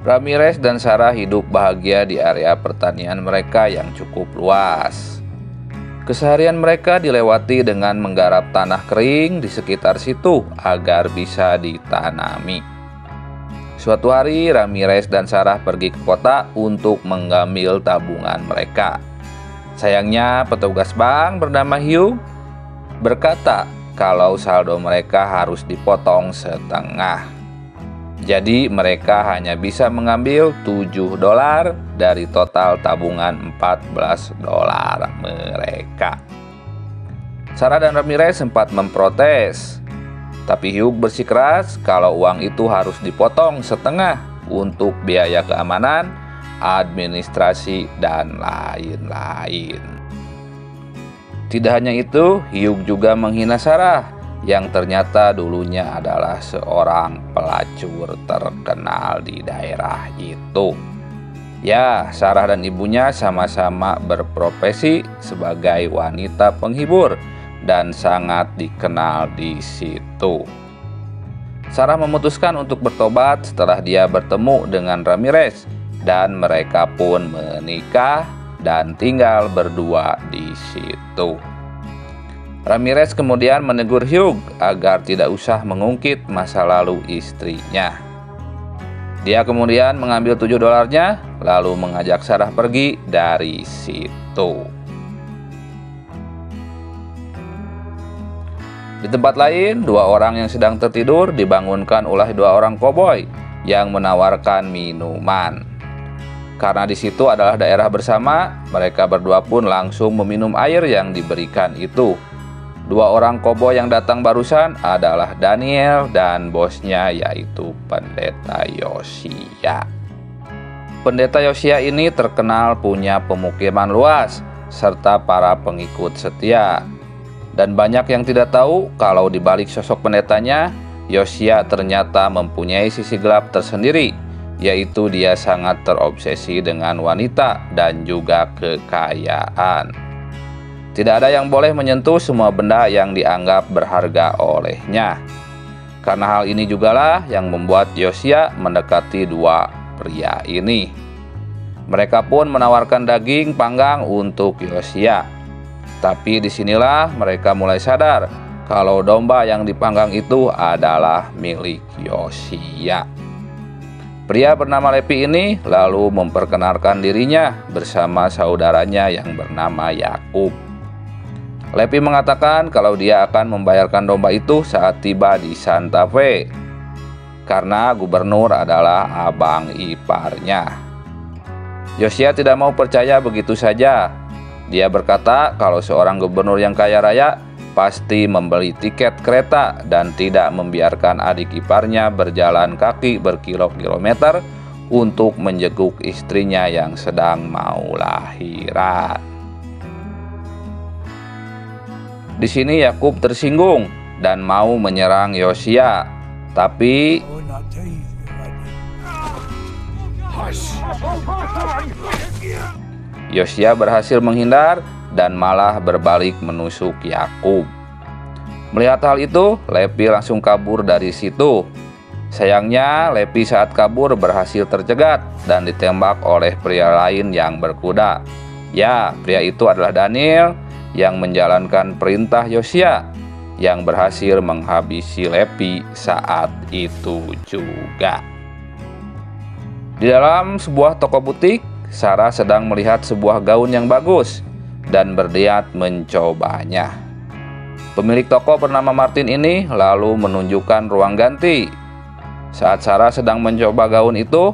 Ramirez dan Sarah hidup bahagia di area pertanian mereka yang cukup luas. Keseharian mereka dilewati dengan menggarap tanah kering di sekitar situ agar bisa ditanami. Suatu hari, Ramirez dan Sarah pergi ke kota untuk mengambil tabungan mereka. Sayangnya, petugas bank bernama Hugh berkata kalau saldo mereka harus dipotong setengah. Jadi mereka hanya bisa mengambil $7 dari total tabungan $14 mereka. Sarah dan Ramirez sempat memprotes, tapi Hugh bersikeras kalau uang itu harus dipotong setengah untuk biaya keamanan, administrasi, dan lain-lain. Tidak hanya itu, Hugh juga menghina Sarah yang ternyata dulunya adalah seorang pelacur terkenal di daerah itu. Ya, Sarah dan ibunya sama-sama berprofesi sebagai wanita penghibur dan sangat dikenal di situ. Sarah memutuskan untuk bertobat setelah dia bertemu dengan Ramirez dan mereka pun menikah dan tinggal berdua di situ. Ramirez kemudian menegur Hugh agar tidak usah mengungkit masa lalu istrinya. Dia kemudian mengambil $7 lalu mengajak Sarah pergi dari situ. Di tempat lain, 2 orang yang sedang tertidur dibangunkan oleh 2 orang koboi yang menawarkan minuman. Karena di situ adalah daerah bersama, mereka berdua pun langsung meminum air yang diberikan itu. 2 orang koboi yang datang barusan adalah Daniel dan bosnya yaitu Pendeta Yosia. Pendeta Yosia ini terkenal punya pemukiman luas serta para pengikut setia. Dan banyak yang tidak tahu kalau di balik sosok pendetanya, Yosia ternyata mempunyai sisi gelap tersendiri, yaitu dia sangat terobsesi dengan wanita dan juga kekayaan. Tidak ada yang boleh menyentuh semua benda yang dianggap berharga olehnya. Karena hal ini jugalah yang membuat Yosia mendekati 2 pria ini. Mereka pun menawarkan daging panggang untuk Yosia. Tapi disinilah mereka mulai sadar kalau domba yang dipanggang itu adalah milik Yosia. Pria bernama Lepi ini lalu memperkenalkan dirinya bersama saudaranya yang bernama Yakub. Lepi mengatakan kalau dia akan membayarkan domba itu saat tiba di Santa Fe, karena gubernur adalah abang iparnya. Yosia tidak mau percaya begitu saja. Dia berkata kalau seorang gubernur yang kaya raya pasti membeli tiket kereta dan tidak membiarkan adik iparnya berjalan kaki berkilo-kilometer untuk menjenguk istrinya yang sedang mau lahiran. Di sini Yakub tersinggung dan mau menyerang Yosia, tapi Yosia berhasil menghindar dan malah berbalik menusuk Yakub. Melihat hal itu, Lepi langsung kabur dari situ. Sayangnya, Lepi saat kabur berhasil tercegat dan ditembak oleh pria lain yang berkuda. Ya, pria itu adalah Daniel yang menjalankan perintah Yosia yang berhasil menghabisi Lepi saat itu juga. Di dalam sebuah toko butik, Sarah sedang melihat sebuah gaun yang bagus dan berniat mencobanya. Pemilik toko bernama Martin ini lalu menunjukkan ruang ganti. Saat Sarah sedang mencoba gaun itu,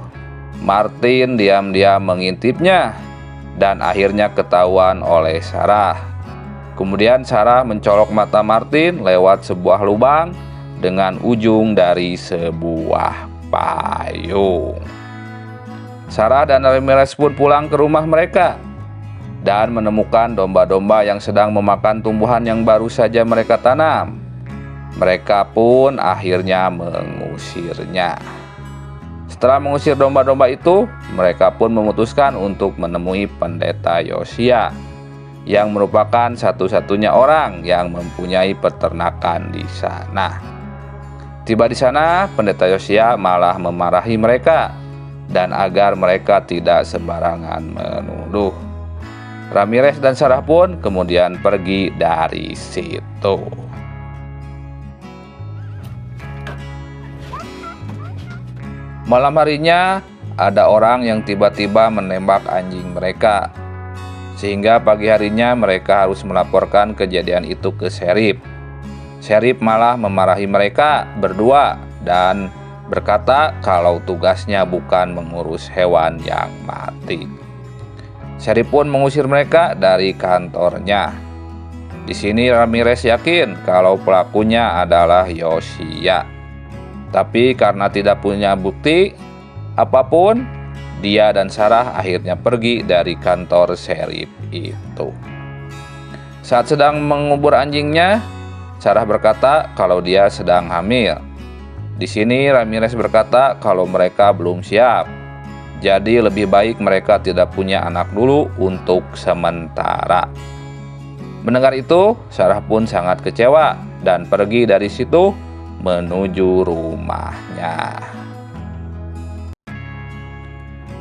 Martin diam-diam mengintipnya dan akhirnya ketahuan oleh Sarah. Kemudian Sarah mencolok mata Martin lewat sebuah lubang dengan ujung dari sebuah payung. Sarah dan Ramirez pun pulang ke rumah mereka dan menemukan domba-domba yang sedang memakan tumbuhan yang baru saja mereka tanam. Mereka pun akhirnya mengusirnya. Setelah mengusir domba-domba itu, mereka pun memutuskan untuk menemui Pendeta Yosia, yang merupakan satu-satunya orang yang mempunyai peternakan di sana. Tiba di sana, Pendeta Yosia malah memarahi mereka dan agar mereka tidak sembarangan menuduh. Ramirez dan Sarah pun kemudian pergi dari situ. Malam harinya, ada orang yang tiba-tiba menembak anjing mereka. Sehingga pagi harinya mereka harus melaporkan kejadian itu ke Sheriff. Sheriff malah memarahi mereka berdua dan berkata kalau tugasnya bukan mengurus hewan yang mati. Sheriff pun mengusir mereka dari kantornya. Di sini Ramirez yakin kalau pelakunya adalah Yoshia. Tapi karena tidak punya bukti apapun, dia dan Sarah akhirnya pergi dari kantor Sheriff itu. Saat sedang mengubur anjingnya, Sarah berkata kalau dia sedang hamil. Di sini Ramirez berkata kalau mereka belum siap. Jadi lebih baik mereka tidak punya anak dulu untuk sementara. Mendengar itu, Sarah pun sangat kecewa dan pergi dari situ menuju rumahnya.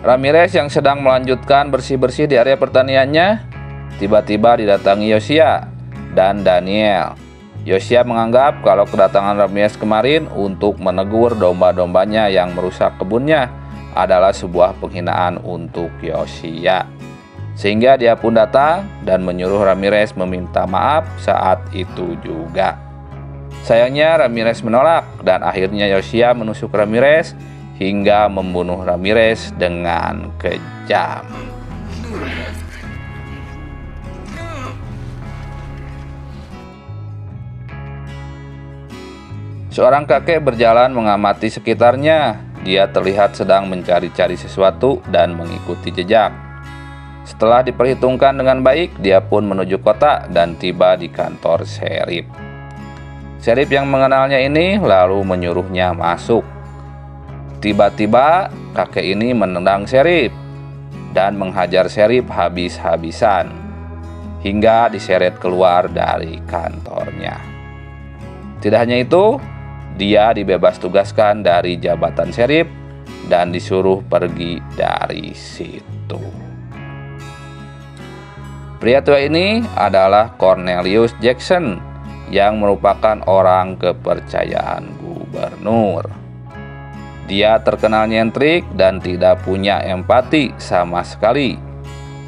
Ramirez yang sedang melanjutkan bersih-bersih di area pertaniannya, tiba-tiba didatangi Yoshia dan Daniel. Yoshia menganggap kalau kedatangan Ramirez kemarin untuk menegur domba-dombanya yang merusak kebunnya adalah sebuah penghinaan untuk Yoshia. Sehingga dia pun datang dan menyuruh Ramirez meminta maaf saat itu juga. Sayangnya Ramirez menolak dan akhirnya Yoshia menusuk Ramirez hingga membunuh Ramirez dengan kejam. Seorang kakek berjalan mengamati sekitarnya. Dia terlihat sedang mencari-cari sesuatu dan mengikuti jejak. Setelah diperhitungkan dengan baik, dia pun menuju kota dan tiba di kantor Sheriff. Sheriff yang mengenalnya ini lalu menyuruhnya masuk. Tiba-tiba kakek ini menendang Sheriff dan menghajar Sheriff habis-habisan hingga diseret keluar dari kantornya. Tidak hanya itu, dia dibebas tugaskan dari jabatan Sheriff dan disuruh pergi dari situ. Pria tua ini adalah Cornelius Jackson yang merupakan orang kepercayaan gubernur. Dia terkenal nyentrik dan tidak punya empati sama sekali.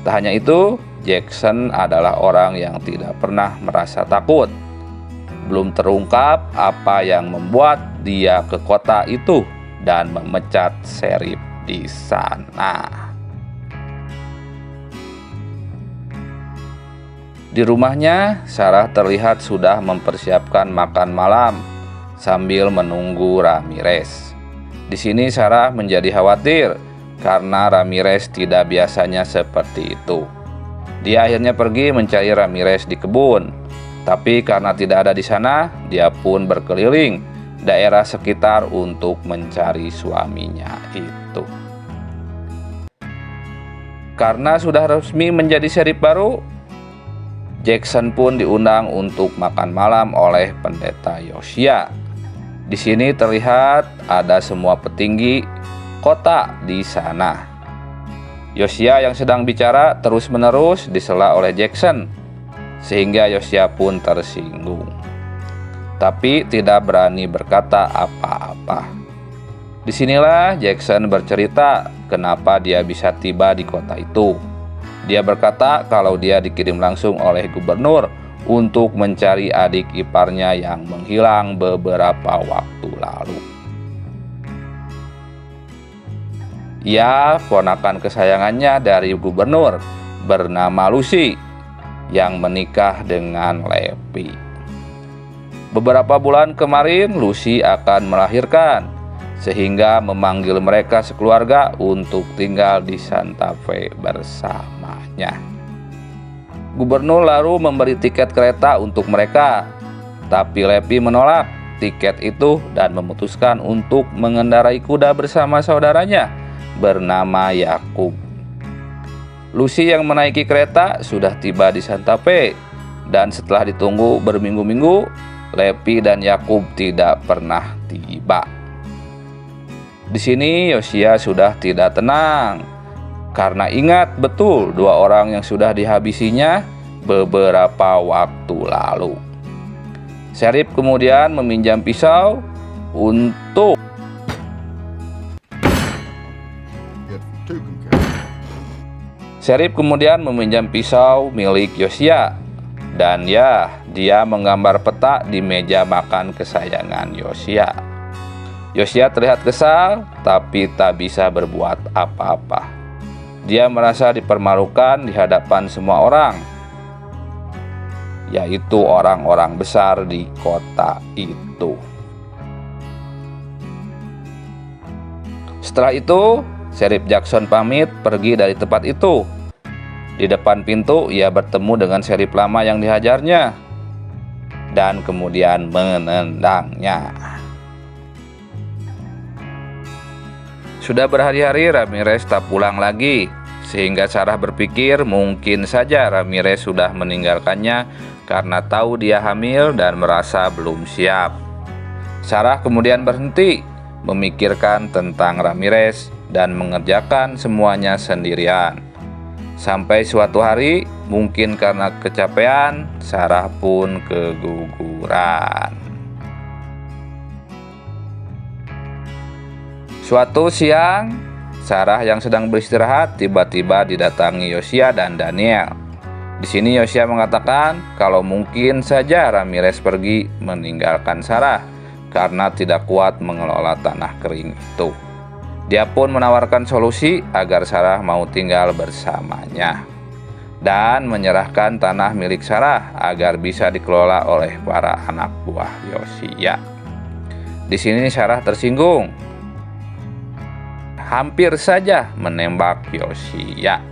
Tak hanya itu, Jackson adalah orang yang tidak pernah merasa takut. Belum terungkap apa yang membuat dia ke kota itu dan memecat Sheriff di sana. Di rumahnya, Sarah terlihat sudah mempersiapkan makan malam sambil menunggu Ramirez. Di sini Sarah menjadi khawatir karena Ramirez tidak biasanya seperti itu. Dia akhirnya pergi mencari Ramirez di kebun. Tapi karena tidak ada di sana, dia pun berkeliling daerah sekitar untuk mencari suaminya itu. Karena sudah resmi menjadi sheriff baru, Jackson pun diundang untuk makan malam oleh pendeta Yoshia. Di sini terlihat ada semua petinggi kota di sana. Yoshia yang sedang bicara terus-menerus disela oleh Jackson, sehingga Yoshia pun tersinggung, tapi tidak berani berkata apa-apa. Disinilah Jackson bercerita kenapa dia bisa tiba di kota itu. Dia berkata kalau dia dikirim langsung oleh gubernur untuk mencari adik iparnya yang menghilang beberapa waktu lalu. Ia ponakan kesayangannya dari gubernur bernama Lucy yang menikah dengan Levi. Beberapa bulan kemarin Lucy akan melahirkan, sehingga memanggil mereka sekeluarga untuk tinggal di Santa Fe bersamanya. Gubernur lalu memberi tiket kereta untuk mereka, tapi Levi menolak tiket itu dan memutuskan untuk mengendarai kuda bersama saudaranya bernama Yakub. Lucy yang menaiki kereta sudah tiba di Santa Fe, dan setelah ditunggu berminggu-minggu, Levi dan Yakub tidak pernah tiba. Di sini Yosia sudah tidak tenang karena ingat betul dua orang yang sudah dihabisinya beberapa waktu lalu. Sheriff kemudian meminjam pisau untuk Sheriff kemudian meminjam pisau milik Yosia. Dan ya, dia menggambar peta di meja makan kesayangan Yosia. Yosia terlihat kesal, tapi tak bisa berbuat apa-apa. Dia merasa dipermalukan di hadapan semua orang, yaitu orang-orang besar di kota itu. Setelah itu, Sheriff Jackson pamit pergi dari tempat itu. Di depan pintu, ia bertemu dengan sheriff lama yang dihajarnya dan kemudian menendangnya. Sudah berhari-hari Ramirez tak pulang lagi, sehingga Sarah berpikir mungkin saja Ramirez sudah meninggalkannya karena tahu dia hamil dan merasa belum siap. Sarah kemudian berhenti memikirkan tentang Ramirez dan mengerjakan semuanya sendirian. Sampai suatu hari, mungkin karena kecapean, Sarah pun keguguran. Suatu siang, Sarah yang sedang beristirahat tiba-tiba didatangi Yosia dan Daniel. Di sini Yosia mengatakan kalau mungkin saja Ramirez pergi meninggalkan Sarah karena tidak kuat mengelola tanah kering itu. Dia pun menawarkan solusi agar Sarah mau tinggal bersamanya dan menyerahkan tanah milik Sarah agar bisa dikelola oleh para anak buah Yosia. Di sini Sarah tersinggung, hampir saja menembak Yosia.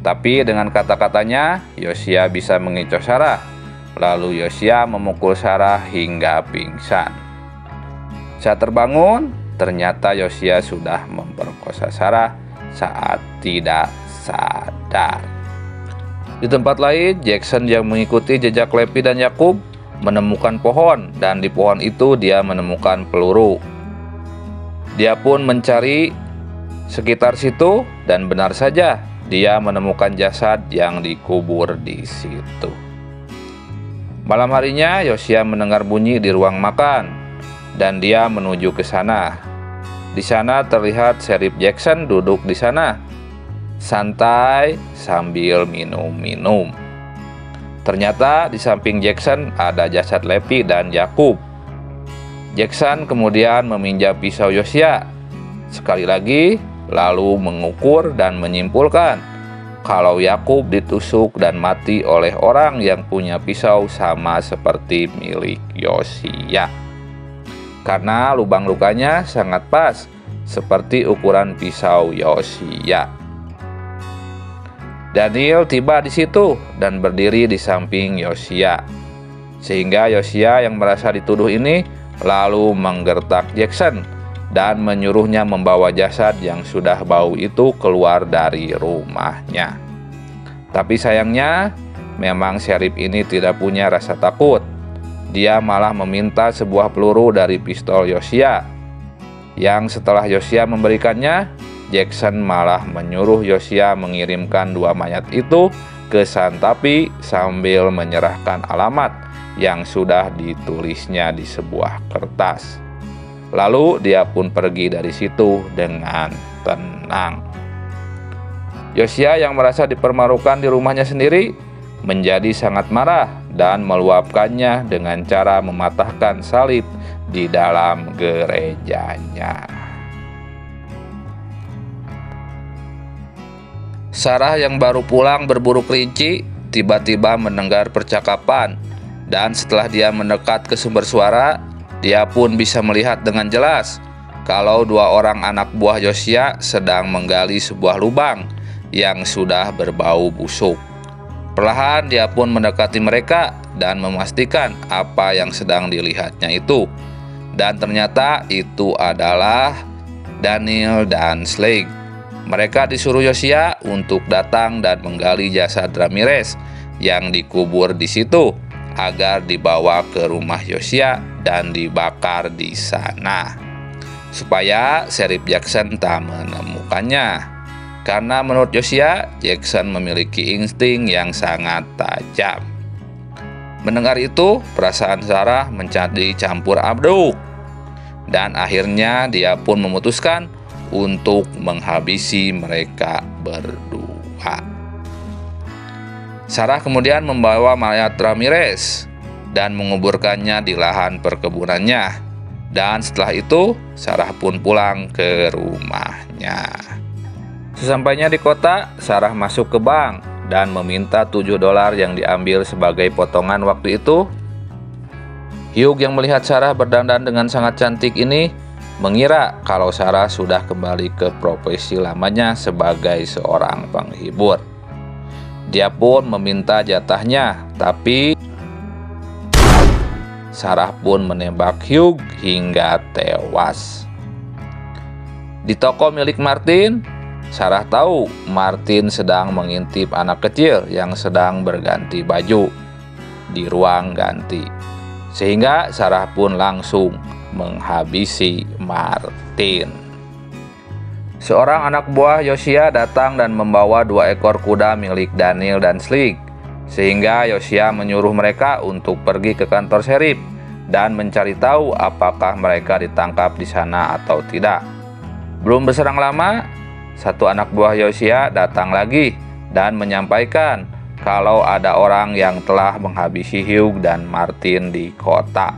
Tapi dengan kata-katanya, Yosia bisa mengecoh Sarah. Lalu Yosia memukul Sarah hingga pingsan. Saat terbangun, ternyata Yosia sudah memperkosa Sarah saat tidak sadar. Di tempat lain, Jackson yang mengikuti jejak Levi dan Yakub menemukan pohon, dan di pohon itu dia menemukan peluru. Dia pun mencari sekitar situ, dan benar saja dia menemukan jasad yang dikubur di situ. Malam harinya, Yosia mendengar bunyi di ruang makan, dan dia menuju ke sana. Di sana terlihat Sheriff Jackson duduk di sana, santai sambil minum-minum. Ternyata di samping Jackson ada jasad Levi dan Yakub. Jackson kemudian meminjam pisau Yosia sekali lagi, lalu mengukur dan menyimpulkan kalau Yakub ditusuk dan mati oleh orang yang punya pisau sama seperti milik Yosia. Karena lubang lukanya sangat pas seperti ukuran pisau Yosia. Daniel tiba di situ dan berdiri di samping Yosia. Sehingga Yosia yang merasa dituduh ini lalu menggertak Jackson dan menyuruhnya membawa jasad yang sudah bau itu keluar dari rumahnya. Tapi sayangnya, memang sheriff ini tidak punya rasa takut. Dia malah meminta sebuah peluru dari pistol Yosia, yang setelah Yosia memberikannya, Jackson malah menyuruh Yosia mengirimkan dua mayat itu ke Santapi sambil menyerahkan alamat yang sudah ditulisnya di sebuah kertas. Lalu dia pun pergi dari situ dengan tenang. Yosia yang merasa dipermalukan di rumahnya sendiri menjadi sangat marah dan meluapkannya dengan cara mematahkan salib di dalam gerejanya. Sarah yang baru pulang berburu kelinci tiba-tiba mendengar percakapan, dan setelah dia mendekat ke sumber suara, dia pun bisa melihat dengan jelas kalau dua orang anak buah Yosia sedang menggali sebuah lubang yang sudah berbau busuk. Perlahan dia pun mendekati mereka dan memastikan apa yang sedang dilihatnya itu. Dan ternyata itu adalah Daniel dan Slig. Mereka disuruh Yosia untuk datang dan menggali jasad Ramirez yang dikubur di situ agar dibawa ke rumah Yosia dan dibakar di sana. supaya Sheriff Jackson tak menemukannya. Karena menurut Josiah, Jackson memiliki insting yang sangat tajam. Mendengar itu, perasaan Sarah menjadi campur aduk. Dan akhirnya dia pun memutuskan untuk menghabisi mereka berdua. Sarah kemudian membawa mayat Ramirez dan menguburkannya di lahan perkebunannya. Dan setelah itu, Sarah pun pulang ke rumahnya. Sesampainya di kota, Sarah masuk ke bank dan meminta $7 yang diambil sebagai potongan waktu itu. Hugh yang melihat Sarah berdandan dengan sangat cantik ini mengira kalau Sarah sudah kembali ke profesi lamanya sebagai seorang penghibur. Dia pun meminta jatahnya, tapi Sarah pun menembak Hugh hingga tewas. Di toko milik Martin, Sarah tahu Martin sedang mengintip anak kecil yang sedang berganti baju di ruang ganti. Sehingga Sarah pun langsung menghabisi Martin. Seorang anak buah Josiah datang dan membawa 2 ekor kuda milik Daniel dan Slick. Sehingga Josiah menyuruh mereka untuk pergi ke kantor sheriff dan mencari tahu apakah mereka ditangkap di sana atau tidak. Belum berserang lama, satu anak buah Josiah datang lagi dan menyampaikan kalau ada orang yang telah menghabisi Hugh dan Martin di kota.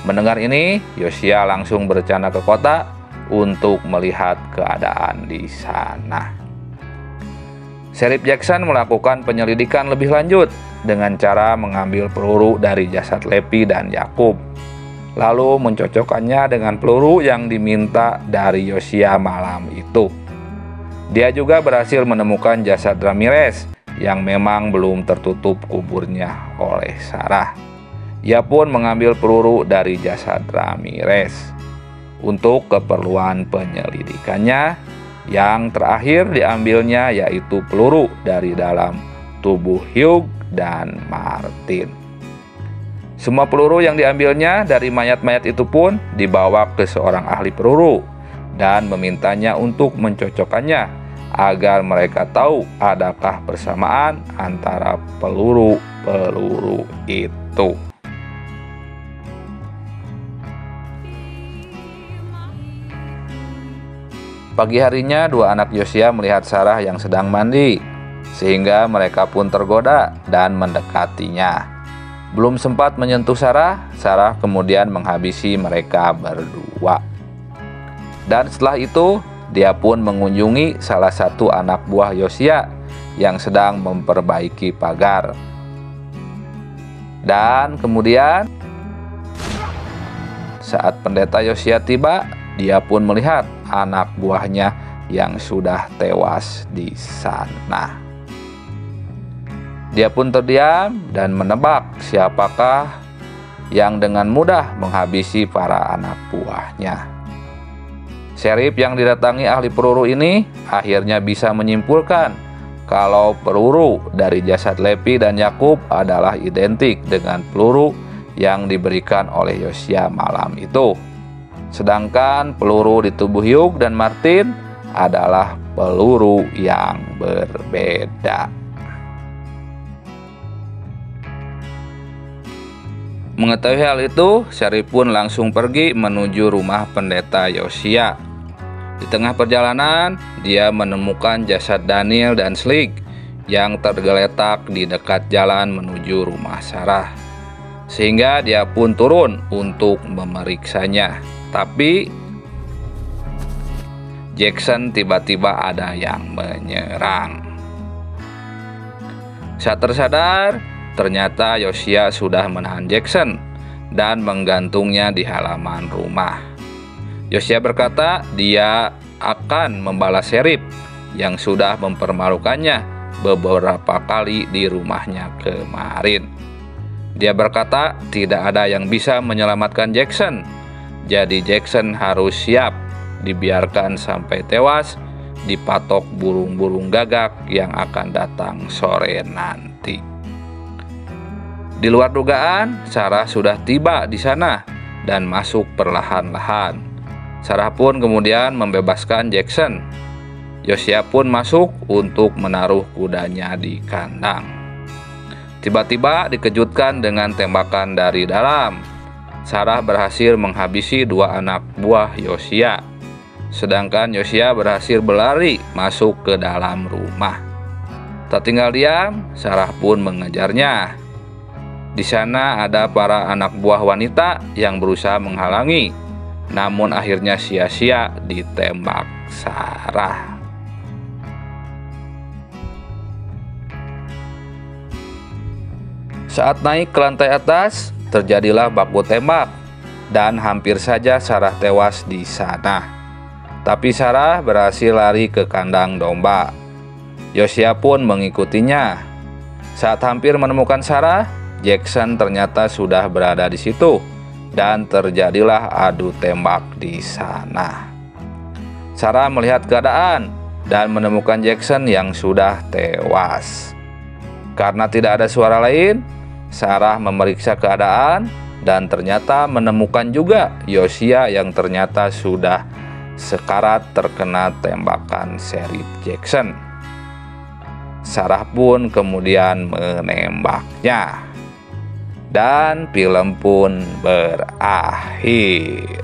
Mendengar ini, Josiah langsung berencana ke kota untuk melihat keadaan di sana. Sheriff Jackson melakukan penyelidikan lebih lanjut dengan cara mengambil peluru dari jasad Lepi dan Yakub, lalu mencocokkannya dengan peluru yang diminta dari Josiah malam itu. Dia juga berhasil menemukan jasad Ramirez yang memang belum tertutup kuburnya oleh Sarah. Ia pun mengambil peluru dari jasad Ramirez untuk keperluan penyelidikannya. Yang terakhir diambilnya yaitu peluru dari dalam tubuh Hugh dan Martin. Semua peluru yang diambilnya dari mayat-mayat itu pun dibawa ke seorang ahli peluru dan memintanya untuk mencocokkannya agar mereka tahu adakah persamaan antara peluru-peluru itu. Pagi harinya, 2 anak Josiah melihat Sarah yang sedang mandi, sehingga mereka pun tergoda dan mendekatinya. Belum sempat menyentuh Sarah, Sarah kemudian menghabisi mereka berdua. Dan setelah itu, dia pun mengunjungi salah satu anak buah Josiah yang sedang memperbaiki pagar. Dan kemudian, saat pendeta Josiah tiba, dia pun melihat anak buahnya yang sudah tewas di sana. Dia pun terdiam dan menebak siapakah yang dengan mudah menghabisi para anak buahnya. Sheriff yang didatangi ahli peluru ini akhirnya bisa menyimpulkan kalau peluru dari jasad Lepi dan Yakub adalah identik dengan peluru yang diberikan oleh Josiah malam itu. Sedangkan peluru di tubuh Hugh dan Martin adalah peluru yang berbeda. Mengetahui hal itu, Sheriff pun langsung pergi menuju rumah pendeta Josiah. Di tengah perjalanan, dia menemukan jasad Daniel dan Slick yang tergeletak di dekat jalan menuju rumah Sarah. Sehingga dia pun turun untuk memeriksanya. Tapi Jackson tiba-tiba ada yang menyerang. Saat tersadar, ternyata Josiah sudah menahan Jackson dan menggantungnya di halaman rumah. Josiah berkata dia akan membalas Sheriff yang sudah mempermalukannya beberapa kali di rumahnya kemarin. Dia berkata tidak ada yang bisa menyelamatkan Jackson. Jadi Jackson harus siap dibiarkan sampai tewas dipatok burung-burung gagak yang akan datang sore nanti. Di luar dugaan, Sarah sudah tiba di sana dan masuk perlahan-lahan. Sarah pun kemudian membebaskan Jackson. Yosua pun masuk untuk menaruh kudanya di kandang. Tiba-tiba dikejutkan dengan tembakan dari dalam. Sarah berhasil menghabisi 2 anak buah Yosua, sedangkan Yosua berhasil berlari masuk ke dalam rumah. Tak tinggal diam, Sarah pun mengejarnya. Di sana ada para anak buah wanita yang berusaha menghalangi, namun akhirnya sia-sia ditembak Sarah. Saat naik ke lantai atas, terjadilah baku tembak dan hampir saja Sarah tewas di sana. Tapi Sarah berhasil lari ke kandang domba. Yosua pun mengikutinya. Saat hampir menemukan Sarah, Jackson ternyata sudah berada di situ dan terjadilah adu tembak di sana. Sarah melihat keadaan dan menemukan Jackson yang sudah tewas. Karena tidak ada suara lain, Sarah memeriksa keadaan dan ternyata menemukan juga Yosua yang ternyata sudah sekarat terkena tembakan Sheriff Jackson. Sarah pun kemudian menembaknya. Dan film pun berakhir.